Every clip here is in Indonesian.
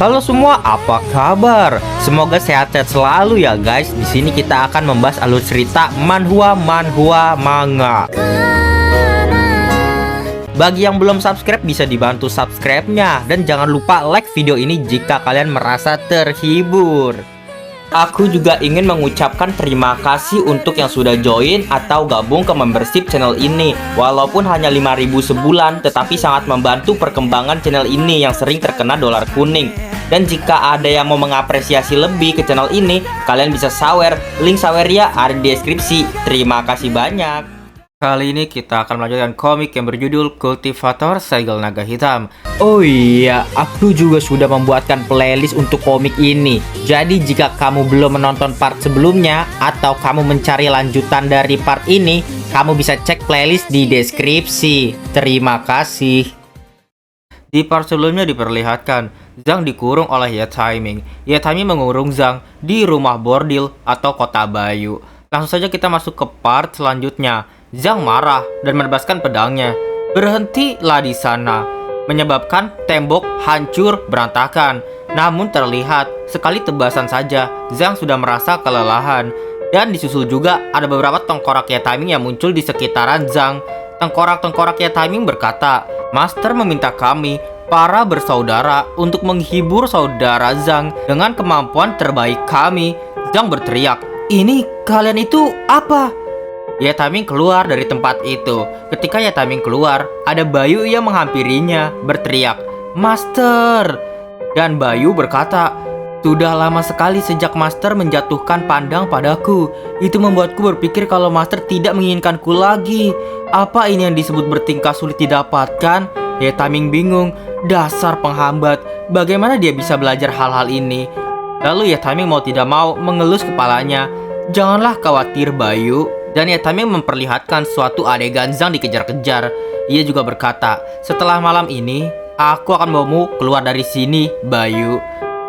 Halo semua, apa kabar? Semoga sehat-sehat selalu ya guys. Di sini kita akan membahas alur cerita manhwa manga. Bagi yang belum subscribe bisa dibantu subscribe-nya dan jangan lupa like video ini jika kalian merasa terhibur. Aku juga ingin mengucapkan terima kasih untuk yang sudah join atau gabung ke membership channel ini. Walaupun hanya 5.000 sebulan, tetapi sangat membantu perkembangan channel ini yang sering terkena dolar kuning. Dan jika ada yang mau mengapresiasi lebih ke channel ini, kalian bisa sawer. Link sawernya ada di deskripsi. Terima kasih banyak. Kali ini kita akan melanjutkan komik yang berjudul Kultivator Segel Naga Hitam. Oh iya, aku juga sudah membuatkan playlist untuk komik ini. Jadi jika kamu belum menonton part sebelumnya atau kamu mencari lanjutan dari part ini, kamu bisa cek playlist di deskripsi. Terima kasih. Di part sebelumnya diperlihatkan Zhang dikurung oleh Ye Taiming. Ye Taiming mengurung Zhang di rumah bordil atau kota Bayu. Langsung saja kita masuk ke part selanjutnya. Zhang marah dan menebaskan pedangnya. Berhentilah di sana, menyebabkan tembok hancur berantakan. Namun terlihat sekali tebasan saja Zhang sudah merasa kelelahan. Dan disusul juga ada beberapa tengkorak Ye Taiming yang muncul di sekitaran Zhang. Tengkorak-tengkorak Ye Taiming berkata, "Master meminta kami, para bersaudara, untuk menghibur saudara Zhang dengan kemampuan terbaik kami." Zhang berteriak, "Ini kalian itu apa?" Ye Taiming keluar dari tempat itu. Ketika Ye Taiming keluar, ada Bayu yang menghampirinya, berteriak, "Master!" Dan Bayu berkata, "Sudah lama sekali sejak Master menjatuhkan pandang padaku. Itu membuatku berpikir kalau Master tidak menginginkanku lagi. Apa ini yang disebut bertingkah sulit didapatkan?" Ye Taiming bingung. Dasar penghambat, bagaimana dia bisa belajar hal-hal ini? Lalu Ye Taiming mau tidak mau mengelus kepalanya. "Janganlah khawatir Bayu." Dan Ye Taiming memperlihatkan suatu adegan Zhang dikejar-kejar. Ia juga berkata, "Setelah malam ini, aku akan membawamu keluar dari sini, Bayu."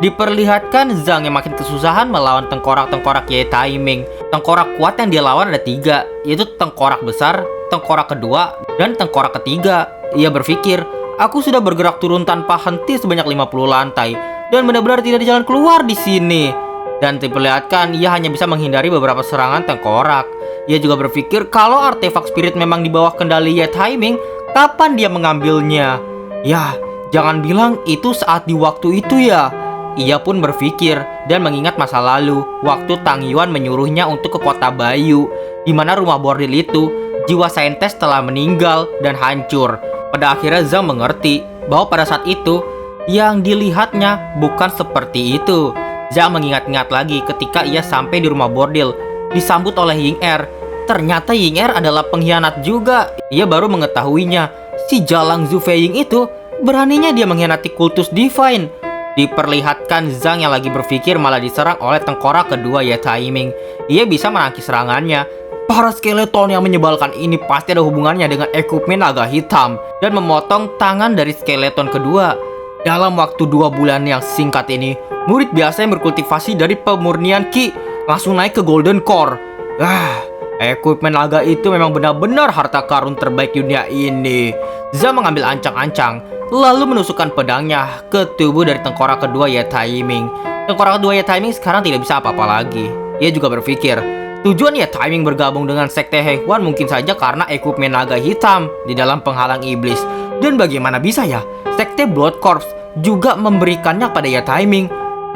Diperlihatkan Zhang yang makin kesusahan melawan tengkorak-tengkorak Ye Taiming. Tengkorak kuat yang dia lawan ada 3, yaitu tengkorak besar, tengkorak kedua, dan tengkorak ketiga. Ia berpikir, "Aku sudah bergerak turun tanpa henti sebanyak 50 lantai, dan benar-benar tidak ada jalan keluar di sini." Dan diperlihatkan ia hanya bisa menghindari beberapa serangan tengkorak. Ia juga berpikir kalau artefak spirit memang di bawah kendali Ye Taiming, kapan dia mengambilnya? Ya, jangan bilang itu saat di waktu itu ya. Ia pun berpikir dan mengingat masa lalu, waktu Tang Yuan menyuruhnya untuk ke kota Bayu, di mana rumah bordil itu, jiwa saintes telah meninggal dan hancur. Pada akhirnya Zhang mengerti bahwa pada saat itu, yang dilihatnya bukan seperti itu. Zhang mengingat-ingat lagi ketika ia sampai di rumah bordil, disambut oleh Ying Er. Ternyata Ying Er adalah pengkhianat juga. Ia baru mengetahuinya. Si Jalang Zhu Feiying itu, beraninya dia mengkhianati kultus Divine. Diperlihatkan Zhang yang lagi berpikir malah diserang oleh tengkorak kedua Ye Taiming. Ia bisa menangkis serangannya. Para skeleton yang menyebalkan ini pasti ada hubungannya dengan ekipmen naga hitam, dan memotong tangan dari skeleton kedua. Dalam waktu 2 bulan yang singkat ini, murid biasa yang berkultivasi dari pemurnian Ki langsung naik ke Golden Core. Ekipmen naga itu memang benar-benar harta karun terbaik dunia ini. Zhang mengambil ancang-ancang, lalu menusukkan pedangnya ke tubuh dari tengkorak kedua Ye Taiming. Tengkorak kedua Ye Taiming sekarang tidak bisa apa-apa lagi. Ia juga berpikir, tujuan Ye Taiming bergabung dengan Sekte Henghuan mungkin saja karena ekipmen naga hitam di dalam penghalang iblis. Dan bagaimana bisa ya, Sekte Blood Corps juga memberikannya pada Ye Taiming?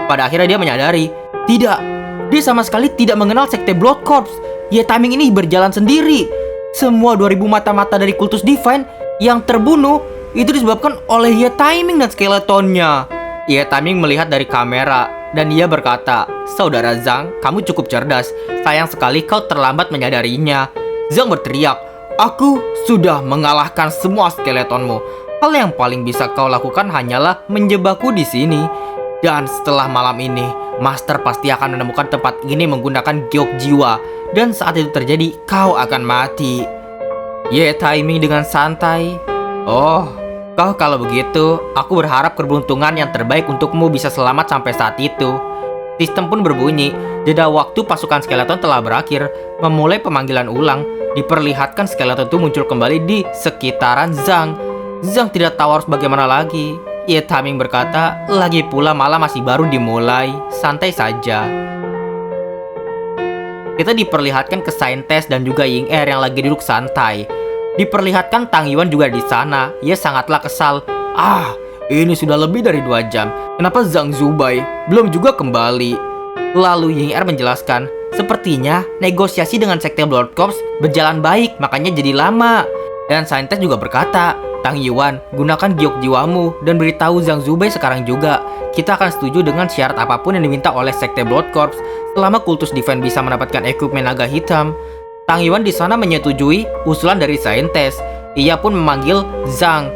Pada akhirnya dia menyadari, tidak, dia sama sekali tidak mengenal Sekte Blood Corps. Ye Taiming ini berjalan sendiri. Semua 2000 mata-mata dari kultus Divine yang terbunuh itu disebabkan oleh Ye Taiming dan skeletonnya. Ye Taiming melihat dari kamera dan ia berkata, "Saudara Zhang, kamu cukup cerdas. Sayang sekali kau terlambat menyadarinya." Zhang berteriak, "Aku sudah mengalahkan semua skeletonmu. Hal yang paling bisa kau lakukan hanyalah menjebakku di sini. Dan setelah malam ini, Master pasti akan menemukan tempat ini menggunakan giok jiwa. Dan saat itu terjadi, kau akan mati." Ye Taiming dengan santai, "Oh, kalau begitu, aku berharap keberuntungan yang terbaik untukmu bisa selamat sampai saat itu." Sistem pun berbunyi. Jeda waktu pasukan skeleton telah berakhir. Memulai pemanggilan ulang. Diperlihatkan skeleton itu muncul kembali di sekitaran Zhang. Zhang tidak tahu harus bagaimana lagi. Ye Taming berkata, lagi pula malam masih baru dimulai, santai saja. Kita diperlihatkan ke Saintes dan juga Ying Er yang lagi duduk santai. Diperlihatkan Tang Yuan juga di sana. Ia sangatlah kesal. Ini sudah lebih dari 2 jam. Kenapa Zhang Zubai belum juga kembali? Lalu Ying Er menjelaskan, sepertinya negosiasi dengan Sekte Blood Corps berjalan baik, makanya jadi lama. Dan Saintes juga berkata, Tang Yuan, gunakan giok jiwamu dan beritahu Zhang Zubai sekarang juga. Kita akan setuju dengan syarat apapun yang diminta oleh Sekte Blood Corps selama kultus Divine bisa mendapatkan equipment naga hitam. Tang Yuan di sana menyetujui usulan dari Saintes. Ia pun memanggil Zhang.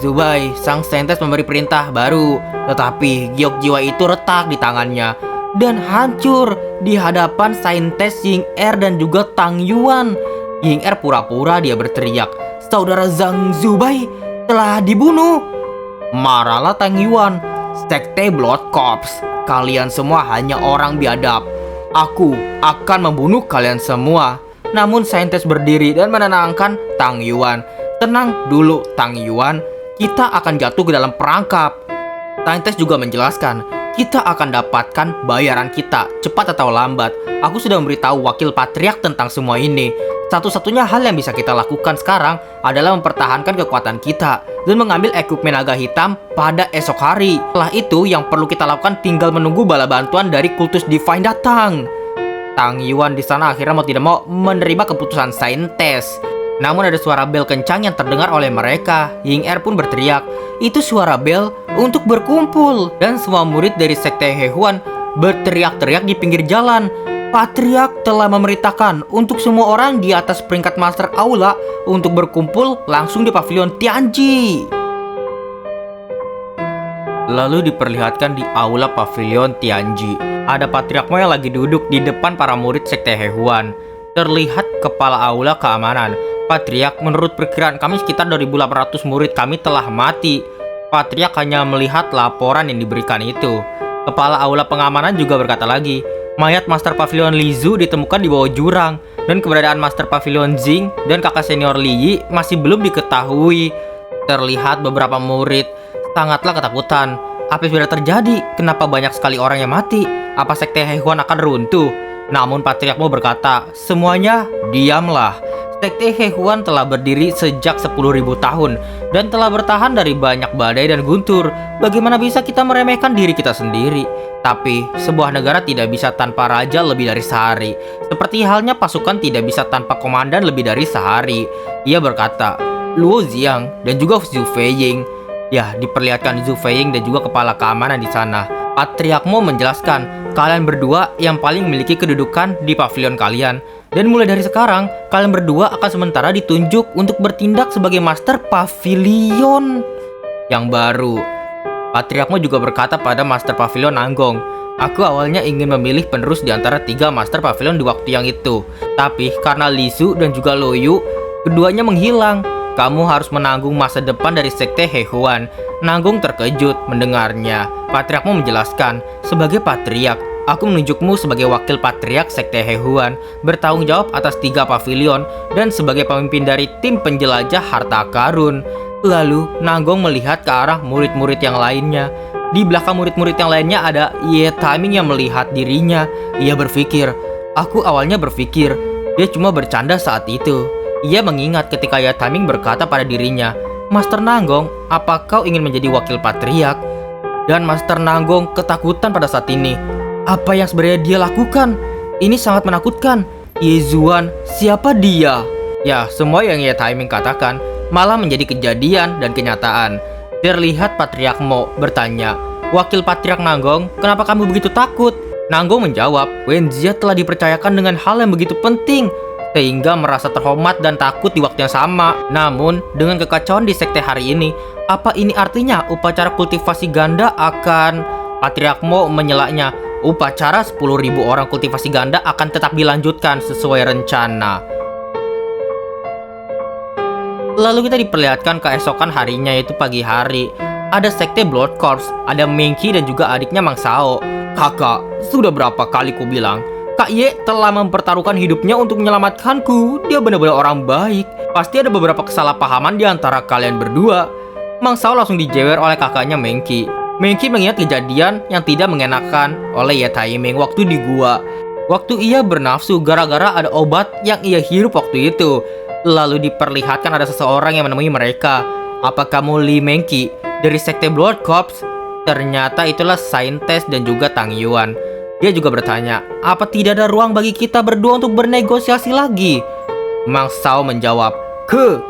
Zubai, sang Saintes memberi perintah baru. Tetapi giok jiwa itu retak di tangannya dan hancur di hadapan Saintes, Ying Er dan juga Tang Yuan. Ying Er pura-pura dia berteriak, saudara Zhang Zubai telah dibunuh. Marahlah Tang Yuan. Sekte Blood Corps, kalian semua hanya orang biadab. Aku akan membunuh kalian semua. Namun Saintes berdiri dan menenangkan Tang Yuan. Tenang dulu Tang Yuan, kita akan jatuh ke dalam perangkap. Saintes juga menjelaskan, kita akan dapatkan bayaran kita, cepat atau lambat. Aku sudah memberitahu wakil patriark tentang semua ini. Satu-satunya hal yang bisa kita lakukan sekarang adalah mempertahankan kekuatan kita dan mengambil equipment naga hitam pada esok hari. Setelah itu, yang perlu kita lakukan tinggal menunggu bala bantuan dari kultus Divine datang. Tang Yuan di sana akhirnya mau tidak mau menerima keputusan Saintes. Namun ada suara bel kencang yang terdengar oleh mereka. Ying Er pun berteriak, itu suara bel untuk berkumpul. Dan semua murid dari Sekte Hehuan berteriak-teriak di pinggir jalan. Patriark telah memerintahkan untuk semua orang di atas peringkat Master Aula untuk berkumpul langsung di pavilion Tianji. Lalu diperlihatkan di aula pavilion Tianji. Ada Patriark Mo yang lagi duduk di depan para murid Sekte Hehuan. Terlihat kepala aula keamanan. Patriark, menurut perkiraan kami sekitar 2.800 murid kami telah mati. Patriark hanya melihat laporan yang diberikan itu. Kepala aula pengamanan juga berkata lagi, mayat Master Pavilion Lizu ditemukan di bawah jurang, dan keberadaan Master Pavilion Jing dan kakak senior Li Yi masih belum diketahui. Terlihat beberapa murid sangatlah ketakutan. Apa yang sudah terjadi? Kenapa banyak sekali orang yang mati? Apa Sekte Hehuan akan runtuh? Namun Patriark Mo berkata, semuanya diamlah. Sekte Hehuan telah berdiri sejak 10.000 tahun dan telah bertahan dari banyak badai dan guntur. Bagaimana bisa kita meremehkan diri kita sendiri? Tapi sebuah negara tidak bisa tanpa raja lebih dari sehari. Seperti halnya pasukan tidak bisa tanpa komandan lebih dari sehari. Ia berkata, Luo Ziang dan juga Zhu Feiying. Ya, diperlihatkan Zhu Feiying dan juga kepala keamanan di sana. Patriark Mo menjelaskan, kalian berdua yang paling memiliki kedudukan di pavilion kalian. Dan mulai dari sekarang, kalian berdua akan sementara ditunjuk untuk bertindak sebagai Master Pavilion yang baru. Patriark Mo juga berkata pada Master Pavilion Nanggong, aku awalnya ingin memilih penerus di antara 3 Master Pavilion di waktu yang itu. Tapi karena Li Su dan juga Lo Yu, keduanya menghilang. Kamu harus menanggung masa depan dari Sekte Hehuan. Nanggong terkejut mendengarnya. Patriark Mo menjelaskan, sebagai Patriark, aku menunjukmu sebagai wakil Patriark Sekte Hehuan, bertanggung jawab atas 3 pavilion, dan sebagai pemimpin dari tim penjelajah harta karun. Lalu, Nanggong melihat ke arah murid-murid yang lainnya. Di belakang murid-murid yang lainnya ada Ye Taming yang melihat dirinya. Ia berpikir, aku awalnya berpikir, dia cuma bercanda saat itu. Ia mengingat ketika Ye Taming berkata pada dirinya, Master Nanggong, apa kau ingin menjadi wakil Patriark? Dan Master Nanggong ketakutan pada saat ini. Apa yang sebenarnya dia lakukan? Ini sangat menakutkan. Ye Zuan, siapa dia? Ya, semua yang Ye Taming katakan malah menjadi kejadian dan kenyataan. Terlihat Patriark Mo bertanya, wakil Patriark Nanggong, kenapa kamu begitu takut? Nanggong menjawab, Wen Jia telah dipercayakan dengan hal yang begitu penting, sehingga merasa terhormat dan takut di waktu yang sama. Namun, dengan kekacauan di sekte hari ini, apa ini artinya upacara kultivasi ganda akan... Patriark Mo menyelaknya, upacara 10.000 orang kultivasi ganda akan tetap dilanjutkan sesuai rencana. Lalu kita diperlihatkan keesokan harinya, yaitu pagi hari. Ada sekte Blood Corps, ada Mengki dan juga adiknya Mang Sao. Kakak, sudah berapa kali ku bilang, Kak Ye telah mempertaruhkan hidupnya untuk menyelamatkanku. Dia benar-benar orang baik. Pasti ada beberapa kesalahpahaman di antara kalian berdua. Mang Sao langsung dijewer oleh kakaknya Mengki. Mengki mengingat kejadian yang tidak mengenakan oleh Ye Taiming waktu di gua. Waktu ia bernafsu gara-gara ada obat yang ia hirup waktu itu. Lalu diperlihatkan ada seseorang yang menemui mereka. Apa kamu Li Mengki dari sekte Blood Corps? Ternyata itulah Saintes dan juga Tang Yuan. Dia juga bertanya, apa tidak ada ruang bagi kita berdua untuk bernegosiasi lagi? Mang Sao menjawab,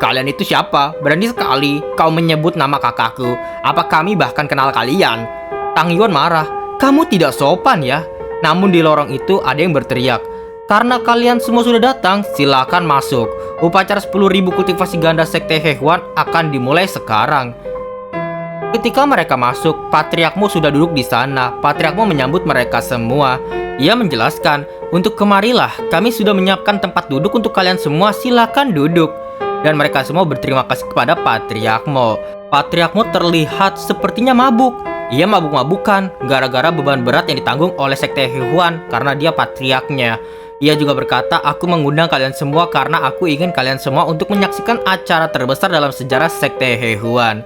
kalian itu siapa? Berani sekali kau menyebut nama kakakku. Apa kami bahkan kenal kalian? Tang Yuan marah, kamu tidak sopan ya. Namun di lorong itu ada yang berteriak, karena kalian semua sudah datang, silakan masuk. Upacara 10.000 kultivasi ganda sekte Hehuan akan dimulai sekarang. Ketika mereka masuk, Patriarkmu sudah duduk di sana. Patriarkmu menyambut mereka semua. Ia menjelaskan, untuk kemarilah, kami sudah menyiapkan tempat duduk untuk kalian semua, silakan duduk. Dan mereka semua berterima kasih kepada Patriarkmu. Patriarkmu terlihat sepertinya mabuk. Ia mabuk-mabukan gara-gara beban berat yang ditanggung oleh sekte Hehuan karena dia patriarknya. Ia juga berkata, aku mengundang kalian semua karena aku ingin kalian semua untuk menyaksikan acara terbesar dalam sejarah sekte Hehuan.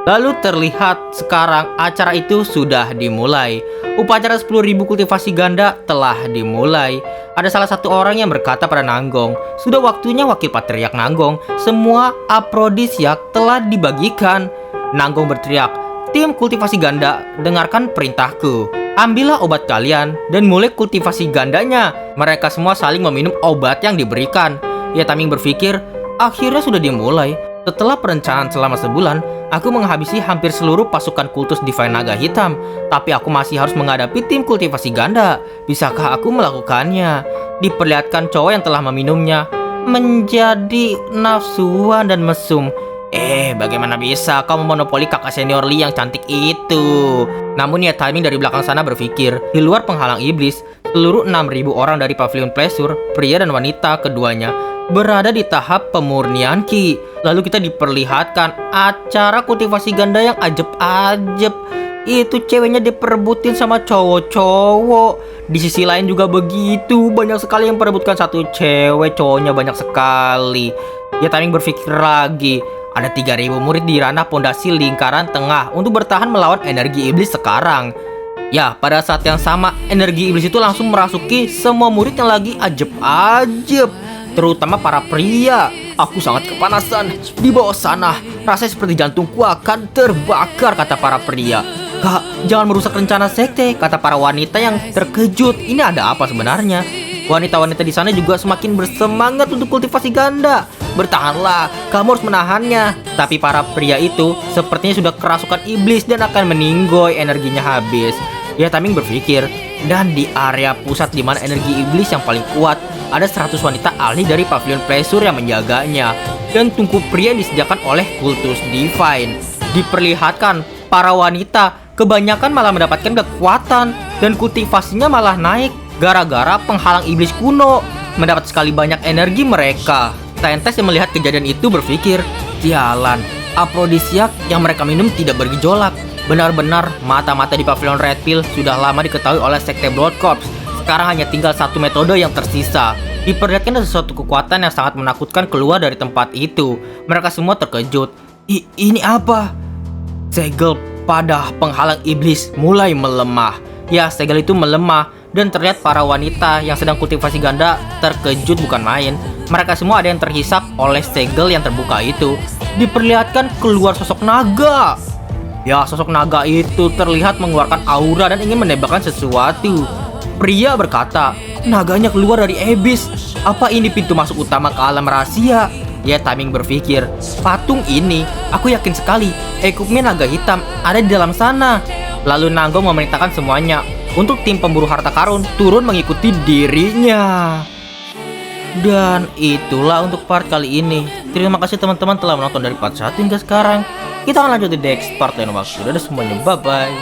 Lalu terlihat sekarang acara itu sudah dimulai. Upacara 10.000 kultivasi ganda telah dimulai. Ada salah satu orang yang berkata pada Nanggong, sudah waktunya wakil patriark Nanggong. Semua aprodisiak telah dibagikan. Nanggong berteriak, tim kultivasi ganda, dengarkan perintahku. Ambillah obat kalian dan mulai kultivasi gandanya. Mereka semua saling meminum obat yang diberikan. Ye Taiming berpikir, akhirnya sudah dimulai. Setelah perencanaan selama sebulan, aku menghabisi hampir seluruh pasukan kultus Divine Naga Hitam. Tapi aku masih harus menghadapi tim kultivasi ganda. Bisakah aku melakukannya? Diperlihatkan cowok yang telah meminumnya menjadi nafsuan dan mesum. Bagaimana bisa kau memonopoli kakak senior Li yang cantik itu? Namun Ye Taiming dari belakang sana berpikir, di luar penghalang iblis, seluruh 6.000 orang dari Pavilion Pleasure, pria dan wanita keduanya, berada di tahap pemurnian Ki. Lalu kita diperlihatkan acara kultivasi ganda yang ajeb-ajeb. Itu ceweknya diperebutin sama cowok-cowok. Di sisi lain juga begitu, banyak sekali yang perebutkan satu cewek, cowoknya banyak sekali. Ye Taiming berpikir lagi, ada 3.000 murid di ranah pondasi lingkaran tengah untuk bertahan melawan energi iblis sekarang. Ya, pada saat yang sama, energi iblis itu langsung merasuki semua murid yang lagi ajeb-ajeb, terutama para pria. Aku sangat kepanasan di bawah sana. Rasanya seperti jantungku akan terbakar, kata para pria. Kak, jangan merusak rencana sekte, kata para wanita yang terkejut. Ini ada apa sebenarnya? Wanita-wanita di sana juga semakin bersemangat untuk kultivasi ganda. Bertahanlah, kamu harus menahannya. Tapi para pria itu sepertinya sudah kerasukan iblis dan akan meninggoy, energinya habis. Ye Taiming berpikir, dan di area pusat di mana energi iblis yang paling kuat, ada 100 wanita ahli dari Pavilion Pleasure yang menjaganya. Dan tungku pria yang disediakan oleh kultus Divine. Diperlihatkan, para wanita kebanyakan malah mendapatkan kekuatan dan kultivasinya malah naik gara-gara penghalang iblis kuno mendapat sekali banyak energi mereka. Saintes yang melihat kejadian itu berpikir, sialan, aprodisiak yang mereka minum tidak bergejolak. Benar-benar mata-mata di Pavilion Red Pill sudah lama diketahui oleh sekte Blood Corps. Sekarang hanya tinggal satu metode yang tersisa. Diperlihatkan ada sesuatu kekuatan yang sangat menakutkan keluar dari tempat itu. Mereka semua terkejut. Ini apa? Segel pada penghalang iblis mulai melemah. Ya, segel itu melemah dan terlihat para wanita yang sedang kultivasi ganda terkejut bukan main. Mereka semua ada yang terhisap oleh segel yang terbuka itu. Diperlihatkan keluar sosok naga. Ya, sosok naga itu terlihat mengeluarkan aura dan ingin menembakkan sesuatu. Pria berkata, naganya keluar dari abyss. Apa ini pintu masuk utama ke alam rahasia? Ye Taiming berpikir, patung ini, aku yakin sekali ekupmen naga hitam ada di dalam sana. Lalu Nanggong memerintahkan semuanya untuk tim pemburu harta karun turun mengikuti dirinya. Dan itulah untuk part kali ini. Terima kasih teman-teman telah menonton dari part 1 hingga sekarang. Kita akan lanjut di next part lain waktu. Dadah semuanya, bye-bye.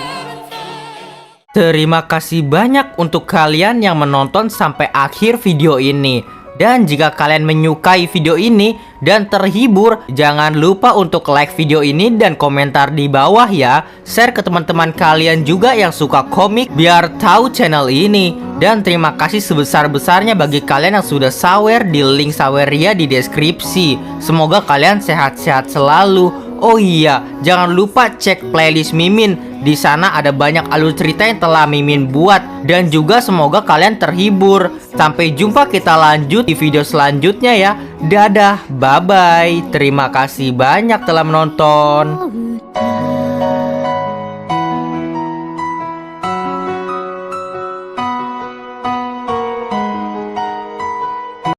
Terima kasih banyak untuk kalian yang menonton sampai akhir video ini. Dan jika kalian menyukai video ini dan terhibur, jangan lupa untuk like video ini dan komentar di bawah ya. Share ke teman-teman kalian juga yang suka komik biar tahu channel ini. Dan terima kasih sebesar-besarnya bagi kalian yang sudah sawer di link saweria di deskripsi. Semoga kalian sehat-sehat selalu. Oh iya, jangan lupa cek playlist Mimin. Di sana ada banyak alur cerita yang telah Mimin buat. Dan juga semoga kalian terhibur. Sampai jumpa, kita lanjut di video selanjutnya ya. Dadah, bye-bye. Terima kasih banyak telah menonton.